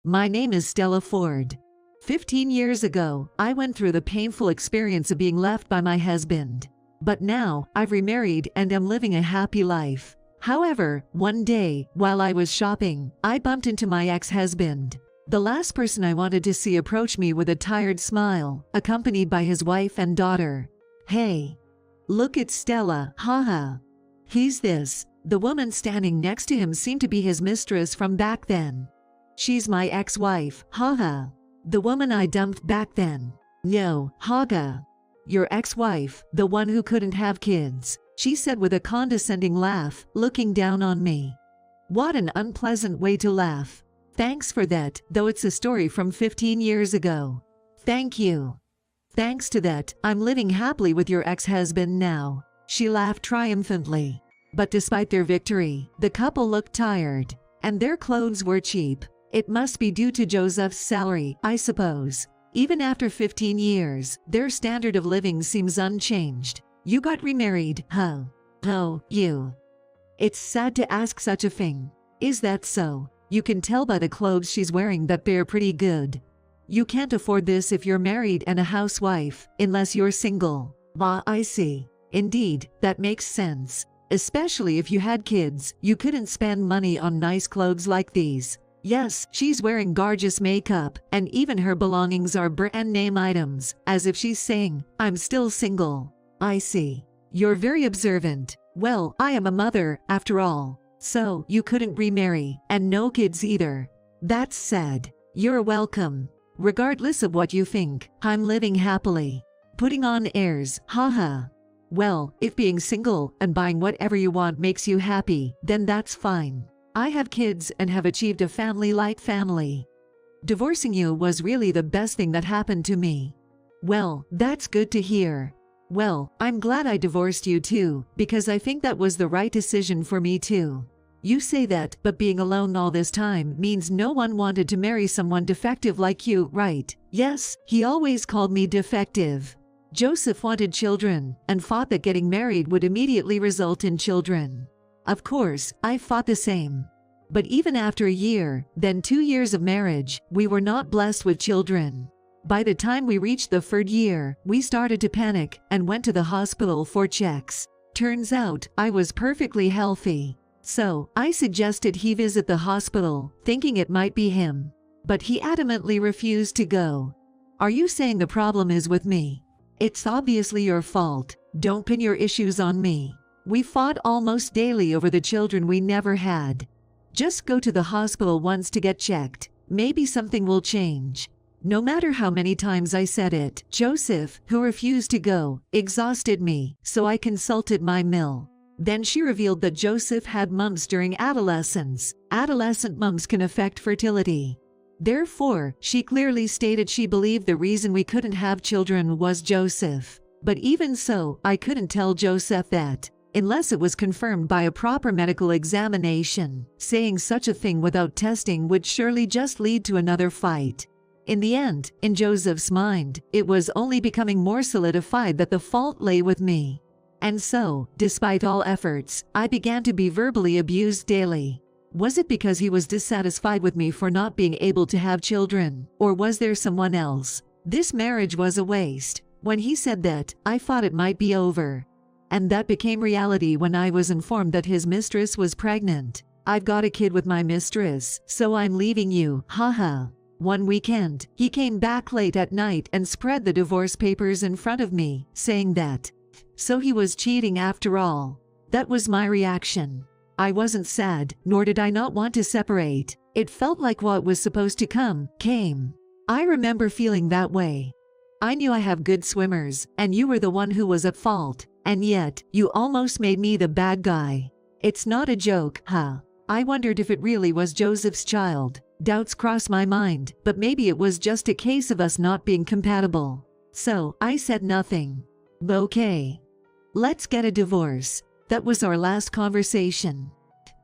My name is Stella Ford. 15 years ago, I went through the painful experience of being left by my husband. But now, I've remarried and am living a happy life. However, one day, while I was shopping, I bumped into my ex-husband. The last person I wanted to see approached me with a tired smile, accompanied by his wife and daughter. "Hey, look at Stella, haha. He's this." The woman standing next to him seemed to be his mistress from back then. "She's my ex-wife, haha. The woman I dumped back then." "No, haha. Your ex-wife, the one who couldn't have kids," she said with a condescending laugh, looking down on me. What an unpleasant way to laugh. Thanks for that, though it's a story from 15 years ago. Thank you. Thanks to that, I'm living happily with your ex-husband now. She laughed triumphantly. But despite their victory, the couple looked tired, and their clothes were cheap. It must be due to Joseph's salary, I suppose. Even after 15 years, their standard of living seems unchanged. You got remarried, huh? Oh, you. It's sad to ask such a thing. Is that so? You can tell by the clothes she's wearing that they're pretty good. You can't afford this if you're married and a housewife, unless you're single. Ah, I see. Indeed, that makes sense. Especially if you had kids, you couldn't spend money on nice clothes like these. Yes, she's wearing gorgeous makeup, and even her belongings are brand name items, as if she's saying, "I'm still single." I see. You're very observant. Well, I am a mother, after all. So, you couldn't remarry, and no kids either. That's sad. You're welcome. Regardless of what you think, I'm living happily. Putting on airs, haha. Well, if being single and buying whatever you want makes you happy, then that's fine. I have kids and have achieved a family-like family. Divorcing you was really the best thing that happened to me. Well, that's good to hear. Well, I'm glad I divorced you too, because I think that was the right decision for me too. You say that, but being alone all this time means no one wanted to marry someone defective like you, right? Yes, he always called me defective. Joseph wanted children, and thought that getting married would immediately result in children. Of course, I thought the same. But even after a year, then 2 years of marriage, we were not blessed with children. By the time we reached the 3rd year, we started to panic and went to the hospital for checks. Turns out, I was perfectly healthy. So, I suggested he visit the hospital, thinking it might be him. But he adamantly refused to go. "Are you saying the problem is with me? It's obviously your fault. Don't pin your issues on me. We fought almost daily over the children we never had. Just go to the hospital once to get checked. Maybe something will change." No matter how many times I said it, Joseph, who refused to go, exhausted me, so I consulted my mill. Then she revealed that Joseph had mumps during adolescence. Adolescent mumps can affect fertility. Therefore, she clearly stated she believed the reason we couldn't have children was Joseph. But even so, I couldn't tell Joseph that, unless it was confirmed by a proper medical examination. Saying such a thing without testing would surely just lead to another fight. In the end, in Joseph's mind, it was only becoming more solidified that the fault lay with me. And so, despite all efforts, I began to be verbally abused daily. Was it because he was dissatisfied with me for not being able to have children, or was there someone else? This marriage was a waste. When he said that, I thought it might be over. And that became reality when I was informed that his mistress was pregnant. "I've got a kid with my mistress, so I'm leaving you, haha." One weekend, he came back late at night and spread the divorce papers in front of me, saying that. So he was cheating after all. That was my reaction. I wasn't sad, nor did I not want to separate. It felt like what was supposed to come, came. I remember feeling that way. I knew I have good swimmers, and you were the one who was at fault, and yet, you almost made me the bad guy. It's not a joke, huh? I wondered if it really was Joseph's child. Doubts crossed my mind, but maybe it was just a case of us not being compatible. So, I said nothing. Okay. Let's get a divorce. That was our last conversation.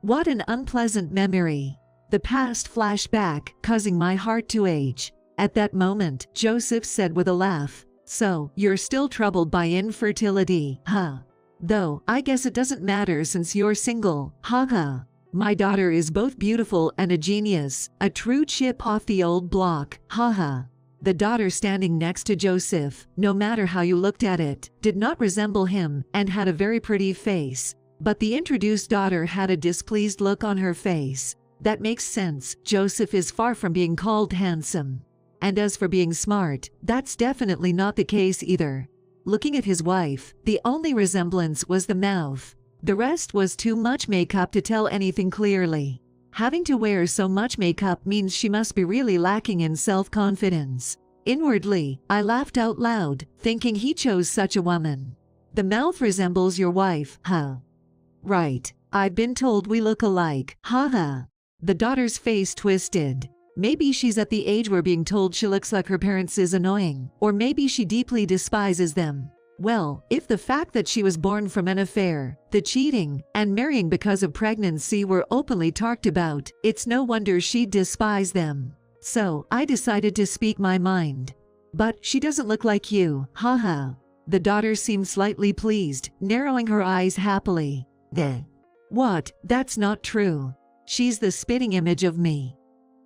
What an unpleasant memory. The past flashed back, causing my heart to ache. At that moment, Joseph said with a laugh, "So, you're still troubled by infertility, huh? Though, I guess it doesn't matter since you're single, haha." My daughter is both beautiful and a genius, a true chip off the old block, haha. The daughter standing next to Joseph, no matter how you looked at it, did not resemble him and had a very pretty face. But the introduced daughter had a displeased look on her face. That makes sense. Joseph is far from being called handsome. And as for being smart, that's definitely not the case either. Looking at his wife, the only resemblance was the mouth. The rest was too much makeup to tell anything clearly. Having to wear so much makeup means she must be really lacking in self-confidence. Inwardly, I laughed out loud, thinking he chose such a woman. The mouth resembles your wife, huh? Right. I've been told we look alike, haha. The daughter's face twisted. Maybe she's at the age where being told she looks like her parents is annoying, or maybe she deeply despises them. Well, if the fact that she was born from an affair, the cheating, and marrying because of pregnancy were openly talked about, it's no wonder she'd despise them. So, I decided to speak my mind. But she doesn't look like you, haha. The daughter seemed slightly pleased, narrowing her eyes happily. What? That's not true. She's the spitting image of me.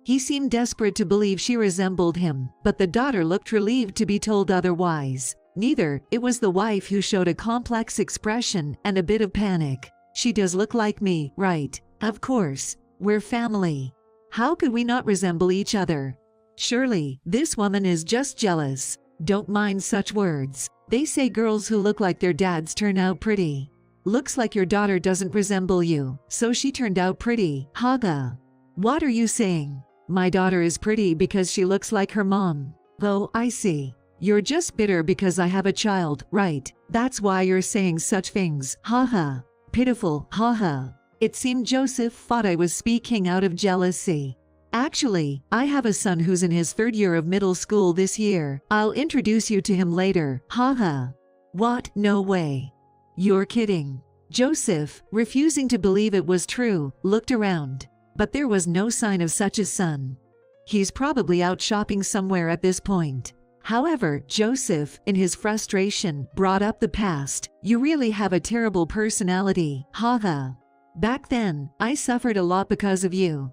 He seemed desperate to believe she resembled him, but the daughter looked relieved to be told otherwise. Neither, it was the wife who showed a complex expression and a bit of panic. She does look like me, right? Of course. We're family. How could we not resemble each other? Surely, this woman is just jealous. Don't mind such words. They say girls who look like their dads turn out pretty. Looks like your daughter doesn't resemble you, so she turned out pretty, haga. What are you saying? My daughter is pretty because she looks like her mom. Oh, I see. You're just bitter because I have a child, right? That's why you're saying such things, haha. Pitiful, haha. It seemed Joseph thought I was speaking out of jealousy. Actually, I have a son who's in his 3rd year of middle school this year. I'll introduce you to him later, haha. What? No way. You're kidding. Joseph, refusing to believe it was true, looked around. But there was no sign of such a son. He's probably out shopping somewhere at this point. However, Joseph, in his frustration, brought up the past. You really have a terrible personality, haha. Back then, I suffered a lot because of you.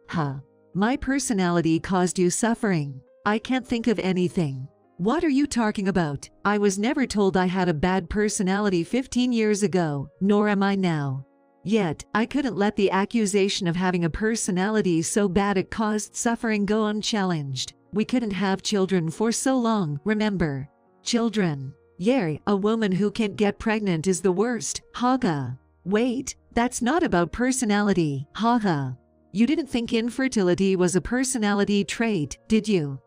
Huh. My personality caused you suffering. I can't think of anything. What are you talking about? I was never told I had a bad personality 15 years ago, nor am I now. Yet, I couldn't let the accusation of having a personality so bad it caused suffering go unchallenged. We couldn't have children for so long, remember? Children. Yeah, a woman who can't get pregnant is the worst, haga. Wait, that's not about personality, haha. You didn't think infertility was a personality trait, did you?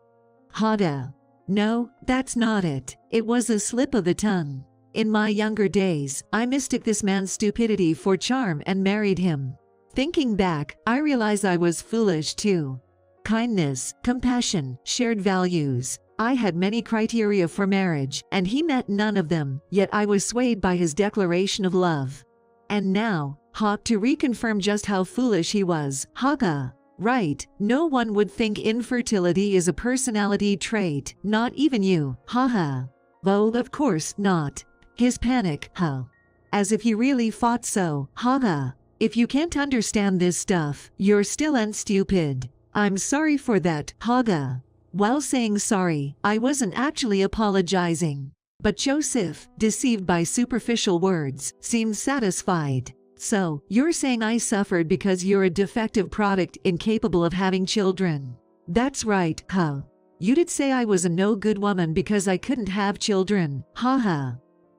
Hada. No, that's not it. It was a slip of the tongue. In my younger days, I mistook this man's stupidity for charm and married him. Thinking back, I realize I was foolish too. Kindness, compassion, shared values. I had many criteria for marriage, and he met none of them, yet I was swayed by his declaration of love. And now, to reconfirm just how foolish he was, haga. Right, no one would think infertility is a personality trait, not even you, haha. Oh, of course not. His panic, as if he really thought so, haga. If you can't understand this stuff, you're still stupid. I'm sorry for that, haga. While saying sorry, I wasn't actually apologizing. But Joseph, deceived by superficial words, seemed satisfied. So, you're saying I suffered because you're a defective product incapable of having children. That's right, You did say I was a no-good woman because I couldn't have children, haha.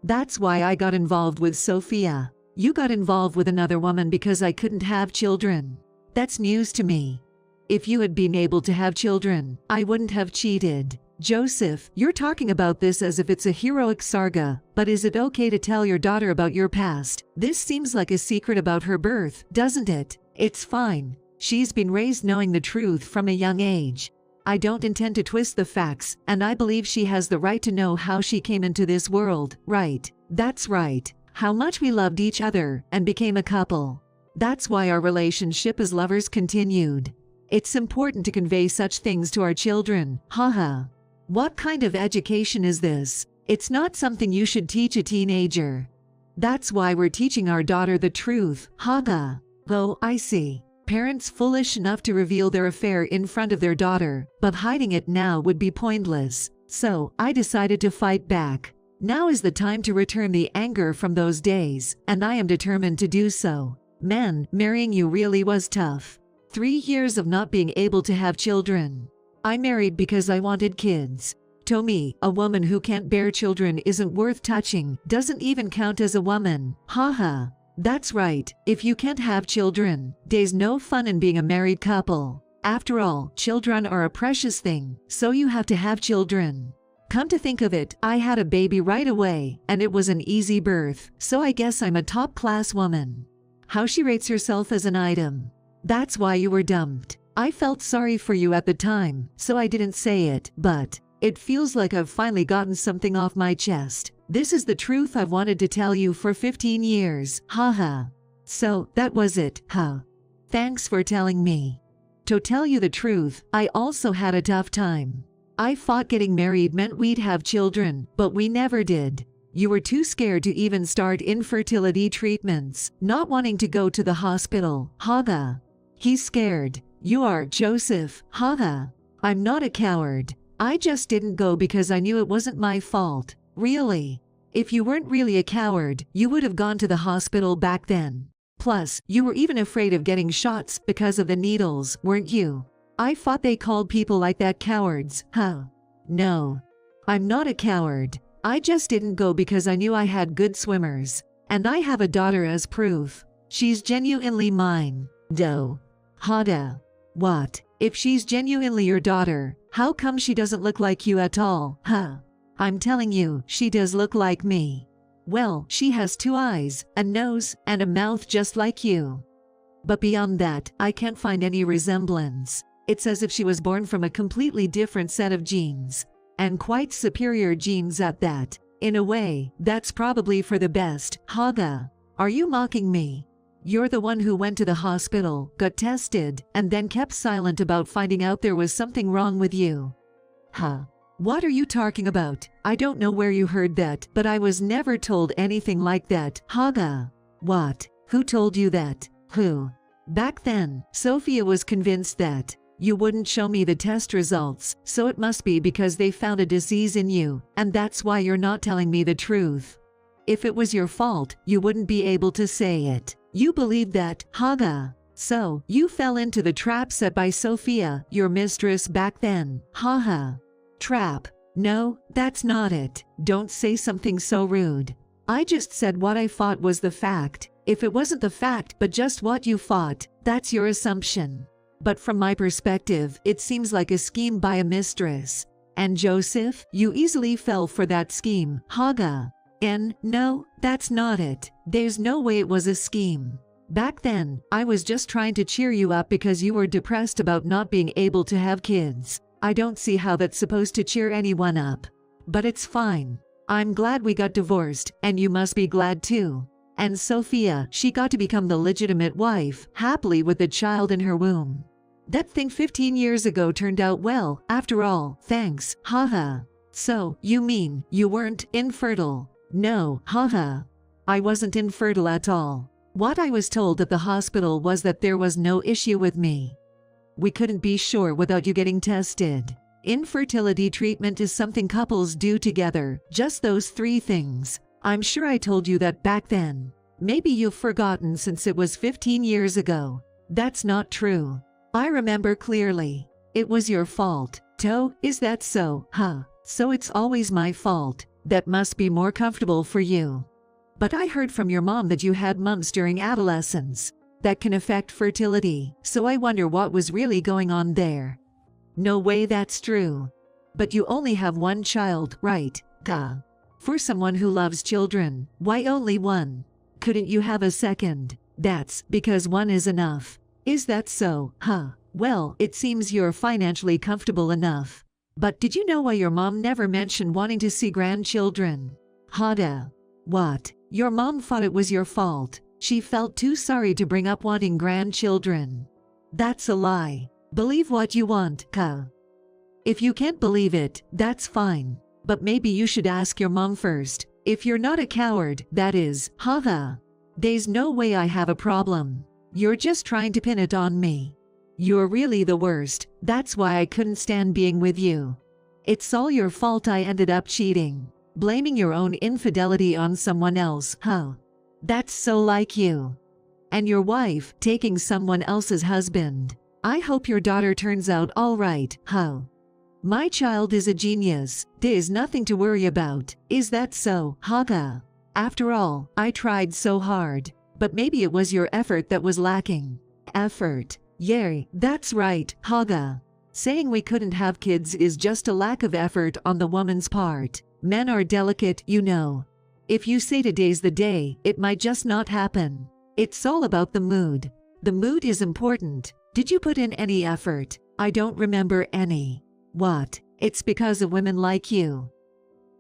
That's why I got involved with Sophia. You got involved with another woman because I couldn't have children. That's news to me. If you had been able to have children, I wouldn't have cheated. Joseph, you're talking about this as if it's a heroic saga, but is it okay to tell your daughter about your past? This seems like a secret about her birth, doesn't it? It's fine. She's been raised knowing the truth from a young age. I don't intend to twist the facts, and I believe she has the right to know how she came into this world, right? That's right. How much we loved each other and became a couple. That's why our relationship as lovers continued. It's important to convey such things to our children, haha. What kind of education is this? It's not something you should teach a teenager. That's why we're teaching our daughter the truth, haga. Oh, I see. Parents foolish enough to reveal their affair in front of their daughter, but hiding it now would be pointless. So, I decided to fight back. Now is the time to return the anger from those days, and I am determined to do so. Man, marrying you really was tough. 3 years of not being able to have children. I married because I wanted kids. To me, a woman who can't bear children isn't worth touching, doesn't even count as a woman. Haha. That's right, if you can't have children, there's no fun in being a married couple. After all, children are a precious thing, so you have to have children. Come to think of it, I had a baby right away, and it was an easy birth, so I guess I'm a top-class woman. How she rates herself as an item. That's why you were dumped. I felt sorry for you at the time, so I didn't say it, but it feels like I've finally gotten something off my chest. This is the truth I've wanted to tell you for 15 years, haha. So, that was it, huh? Thanks for telling me. To tell you the truth, I also had a tough time. I thought getting married meant we'd have children, but we never did. You were too scared to even start infertility treatments, not wanting to go to the hospital, haha. He's scared. You are, Joseph, haha. I'm not a coward. I just didn't go because I knew it wasn't my fault. Really. If you weren't really a coward, you would have gone to the hospital back then. Plus, you were even afraid of getting shots because of the needles, weren't you? I thought they called people like that cowards, huh? No. I'm not a coward. I just didn't go because I knew I had good swimmers. And I have a daughter as proof. She's genuinely mine. Doe. Hada. What? If she's genuinely your daughter, how come she doesn't look like you at all, huh? I'm telling you, she does look like me. Well, she has 2 eyes, a nose, and a mouth just like you. But beyond that, I can't find any resemblance. It's as if she was born from a completely different set of genes. And quite superior genes at that. In a way, that's probably for the best, Haga. Are you mocking me? You're the one who went to the hospital, got tested, and then kept silent about finding out there was something wrong with you. Huh? What are you talking about? I don't know where you heard that, but I was never told anything like that, Haga. What? Who told you that? Who? Back then, Sophia was convinced that you wouldn't show me the test results, so it must be because they found a disease in you, and that's why you're not telling me the truth. If it was your fault, you wouldn't be able to say it. You believed that, Haga. So, you fell into the trap set by Sophia, your mistress back then, haha. Trap. No, that's not it. Don't say something so rude. I just said what I thought was the fact. If it wasn't the fact but just what you thought, that's your assumption. But from my perspective, it seems like a scheme by a mistress. And Joseph, you easily fell for that scheme, Haga. No, that's not it. There's no way it was a scheme. Back then, I was just trying to cheer you up because you were depressed about not being able to have kids. I don't see how that's supposed to cheer anyone up. But it's fine. I'm glad we got divorced, and you must be glad too. And Sophia, she got to become the legitimate wife, happily with the child in her womb. That thing 15 years ago turned out well, after all, thanks, haha. So, you mean, you weren't infertile? No, haha. I wasn't infertile at all. What I was told at the hospital was that there was no issue with me. We couldn't be sure without you getting tested. Infertility treatment is something couples do together, just those 3 things. I'm sure I told you that back then. Maybe you've forgotten since it was 15 years ago. That's not true. I remember clearly. It was your fault. Toe, is that so, huh? So it's always my fault. That must be more comfortable for you. But I heard from your mom that you had mumps during adolescence. That can affect fertility, so I wonder what was really going on there. No way that's true. But you only have 1 child, right? Duh. For someone who loves children, why only 1? Couldn't you have a second? That's because 1 is enough. Is that so, huh? Well, it seems you're financially comfortable enough. But did you know why your mom never mentioned wanting to see grandchildren? Hada. What? Your mom thought it was your fault. She felt too sorry to bring up wanting grandchildren. That's a lie. Believe what you want, Ka. If you can't believe it, that's fine. But maybe you should ask your mom first. If you're not a coward, that is, haha. There's no way I have a problem. You're just trying to pin it on me. You're really the worst. That's why I couldn't stand being with you. It's all your fault I ended up cheating. Blaming your own infidelity on someone else, huh? That's so like you. And your wife taking someone else's husband. I hope your daughter turns out all right, huh? My child is a genius. There's nothing to worry about. Is that so, Haga? After all, I tried so hard. But maybe it was your effort that was lacking. Effort. Yay, that's right, Haga. Saying we couldn't have kids is just a lack of effort on the woman's part. Men are delicate, you know. If you say today's the day, it might just not happen. It's all about the mood. The mood is important. Did you put in any effort? I don't remember any. What? It's because of women like you.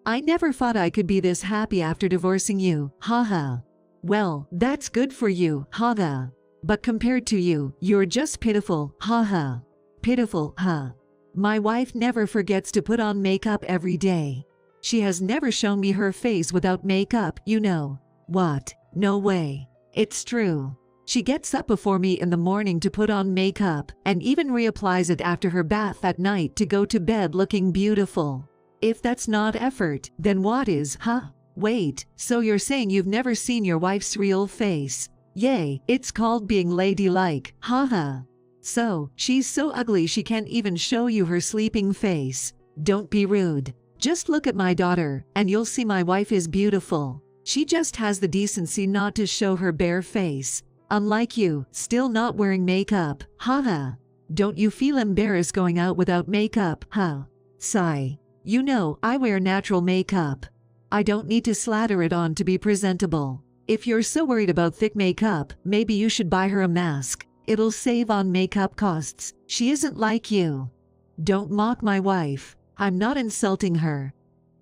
I never thought I could be this happy after divorcing you, haha. Well, that's good for you, haha. But compared to you, you're just pitiful, haha. Pitiful, huh? My wife never forgets to put on makeup every day. She has never shown me her face without makeup, you know. What? No way. It's true. She gets up before me in the morning to put on makeup, and even reapplies it after her bath at night to go to bed looking beautiful. If that's not effort, then what is, huh? Wait, so you're saying you've never seen your wife's real face? Yay, it's called being ladylike, haha. So, she's so ugly she can't even show you her sleeping face. Don't be rude. Just look at my daughter, and you'll see my wife is beautiful. She just has the decency not to show her bare face. Unlike you, still not wearing makeup, haha. Don't you feel embarrassed going out without makeup, huh? Sigh. You know, I wear natural makeup. I don't need to slatter it on to be presentable. If you're so worried about thick makeup, maybe you should buy her a mask. It'll save on makeup costs. She isn't like you. Don't mock my wife. I'm not insulting her.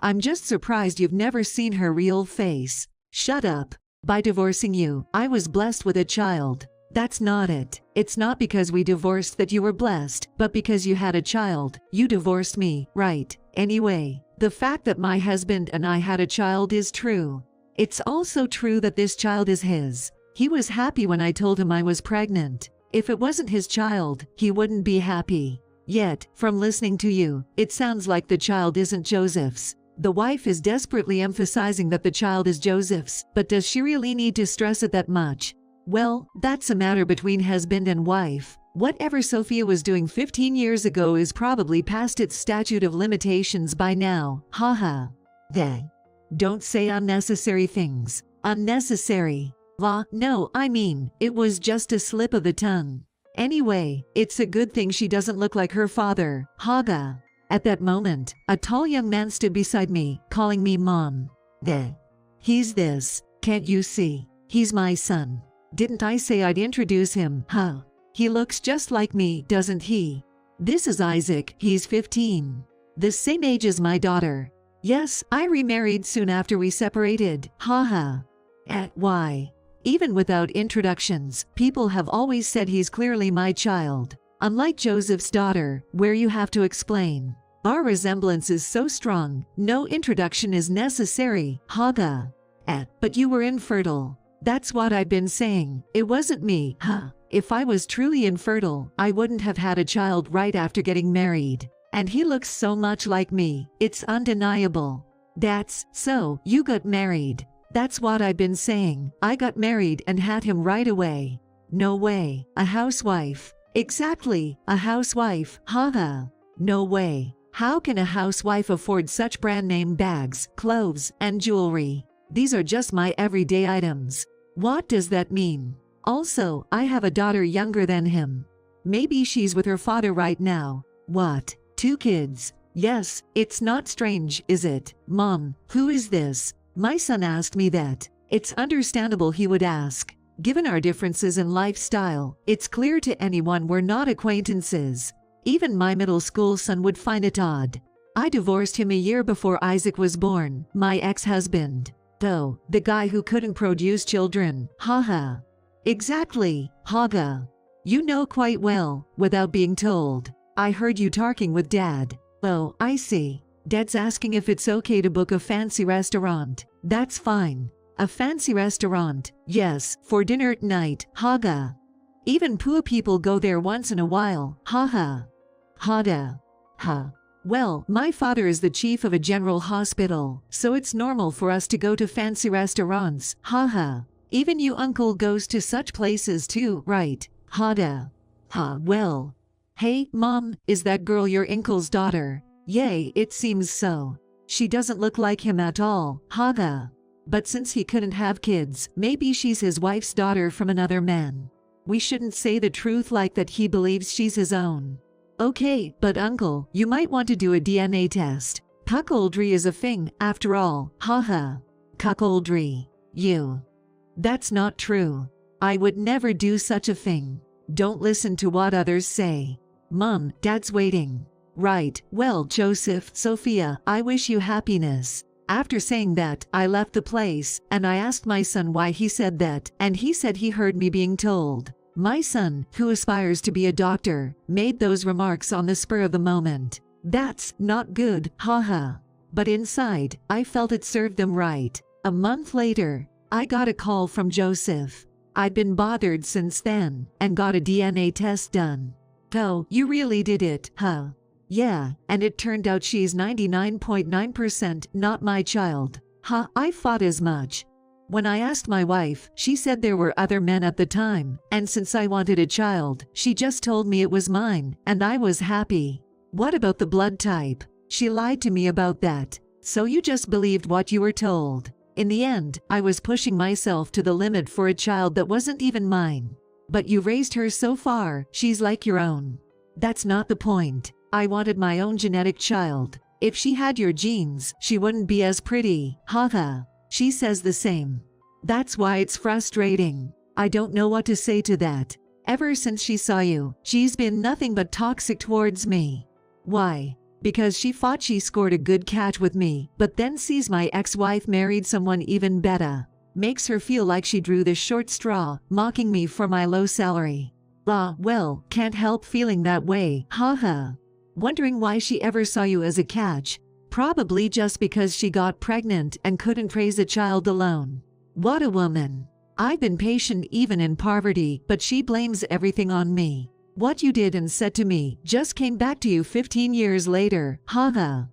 I'm just surprised you've never seen her real face. Shut up. By divorcing you, I was blessed with a child. That's not it. It's not because we divorced that you were blessed, but because you had a child. You divorced me, right? Anyway, the fact that my husband and I had a child is true. It's also true that this child is his. He was happy when I told him I was pregnant. If it wasn't his child, he wouldn't be happy. Yet, from listening to you, it sounds like the child isn't Joseph's. The wife is desperately emphasizing that the child is Joseph's, but does she really need to stress it that much? Well, that's a matter between husband and wife. Whatever Sophia was doing 15 years ago is probably past its statute of limitations by now, haha. Don't say unnecessary things. Unnecessary. No, I mean, it was just a slip of the tongue. Anyway, it's a good thing she doesn't look like her father, Haga. At that moment, a tall young man stood beside me, calling me Mom. He's this. Can't you see? He's my son. Didn't I say I'd introduce him, huh? He looks just like me, doesn't he? This is Isaac, he's 15. The same age as my daughter. Yes, I remarried soon after we separated, haha. Why? Even without introductions, people have always said he's clearly my child. Unlike Joseph's daughter, where you have to explain. Our resemblance is so strong, no introduction is necessary, Haga. But you were infertile. That's what I've been saying. It wasn't me, huh? If I was truly infertile, I wouldn't have had a child right after getting married. And he looks so much like me, it's undeniable. That's so, you got married. That's what I've been saying. I got married and had him right away. No way, a housewife. Exactly, a housewife, haha. No way. How can a housewife afford such brand name bags, clothes, and jewelry? These are just my everyday items. What does that mean? Also, I have a daughter younger than him. Maybe she's with her father right now. What? 2 kids? Yes, it's not strange, is it? Mom, who is this? My son asked me that. It's understandable he would ask. Given our differences in lifestyle, it's clear to anyone we're not acquaintances. Even my middle school son would find it odd. I divorced him a year before Isaac was born, my ex-husband. Though, the guy who couldn't produce children, haha. Exactly, Haga. You know quite well, without being told. I heard you talking with Dad. Oh, I see. Dad's asking if it's okay to book a fancy restaurant. That's fine. A fancy restaurant, yes, for dinner at night, Haga. Even poor people go there once in a while. Haha. Hada. Ha. Well, my father is the chief of a general hospital, so it's normal for us to go to fancy restaurants. Haha. Even you uncle goes to such places too, right? Hada. Ha. Well. Hey, Mom, is that girl your uncle's daughter? Yay, it seems so. She doesn't look like him at all. Hada. But since he couldn't have kids, maybe she's his wife's daughter from another man. We shouldn't say the truth like that. He believes she's his own. Okay, but uncle, you might want to do a DNA test. Cuckoldry is a thing, after all. Haha. Cuckoldry. You. That's not true. I would never do such a thing. Don't listen to what others say. Mom, Dad's waiting. Right, well, Joseph, Sophia, I wish you happiness. After saying that, I left the place, and I asked my son why he said that, and he said he heard me being told. My son, who aspires to be a doctor, made those remarks on the spur of the moment. That's not good, haha. But inside, I felt it served them right. A month later, I got a call from Joseph. I'd been bothered since then, and got a DNA test done. Oh, you really did it, huh? Yeah, and it turned out she's 99.9% not my child. Huh, I thought as much. When I asked my wife, she said there were other men at the time, and since I wanted a child, she just told me it was mine, and I was happy. What about the blood type? She lied to me about that. So you just believed what you were told. In the end, I was pushing myself to the limit for a child that wasn't even mine. But you raised her so far, she's like your own. That's not the point. I wanted my own genetic child. If she had your genes, she wouldn't be as pretty. Haha. She says the same. That's why it's frustrating. I don't know what to say to that. Ever since she saw you, she's been nothing but toxic towards me. Why? Because she thought she scored a good catch with me, but then sees my ex-wife married someone even better. Makes her feel like she drew the short straw, mocking me for my low salary. Well, can't help feeling that way. Haha. Wondering why she ever saw you as a catch. Probably just because she got pregnant and couldn't raise a child alone. What a woman. I've been patient even in poverty, but she blames everything on me. What you did and said to me just came back to you 15 years later. Haha.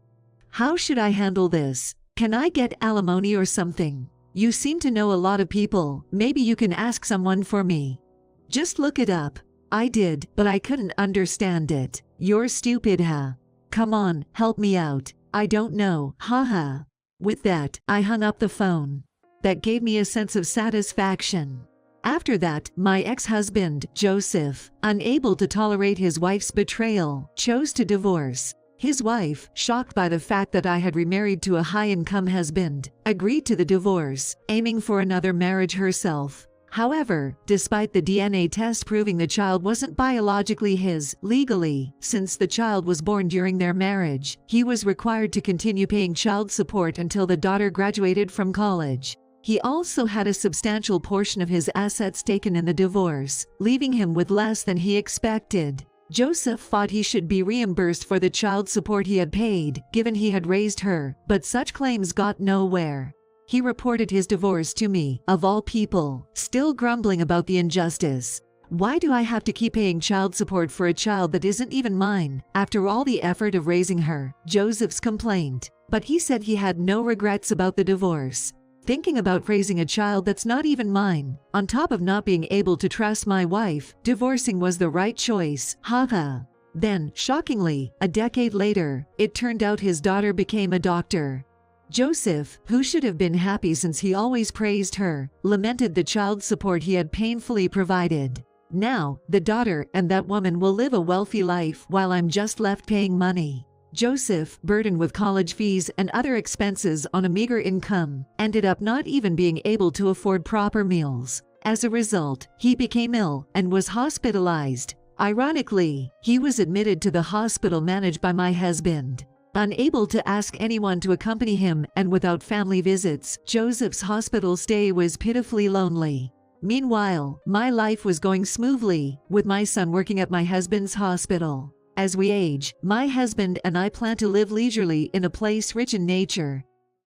How should I handle this? Can I get alimony or something? You seem to know a lot of people. Maybe you can ask someone for me. Just look it up. I did, but I couldn't understand it. You're stupid, huh? Come on, help me out. I don't know, haha. With that, I hung up the phone. That gave me a sense of satisfaction. After that, my ex-husband, Joseph, unable to tolerate his wife's betrayal, chose to divorce. His wife, shocked by the fact that I had remarried to a high-income husband, agreed to the divorce, aiming for another marriage herself. However, despite the DNA test proving the child wasn't biologically his, legally, since the child was born during their marriage, he was required to continue paying child support until the daughter graduated from college. He also had a substantial portion of his assets taken in the divorce, leaving him with less than he expected. Joseph thought he should be reimbursed for the child support he had paid, given he had raised her, but such claims got nowhere. He reported his divorce to me, of all people, still grumbling about the injustice. Why do I have to keep paying child support for a child that isn't even mine, after all the effort of raising her? Joseph's complaint. But he said he had no regrets about the divorce. Thinking about raising a child that's not even mine, on top of not being able to trust my wife, divorcing was the right choice. Haha. Then, shockingly, a decade later, it turned out his daughter became a doctor. Joseph, who should have been happy since he always praised her, lamented the child support he had painfully provided. Now, the daughter and that woman will live a wealthy life while I'm just left paying money. Joseph, burdened with college fees and other expenses on a meager income, ended up not even being able to afford proper meals. As a result, he became ill and was hospitalized. Ironically, he was admitted to the hospital managed by my husband. Unable to ask anyone to accompany him and without family visits, Joseph's hospital stay was pitifully lonely. Meanwhile, my life was going smoothly, with my son working at my husband's hospital. As we age, my husband and I plan to live leisurely in a place rich in nature,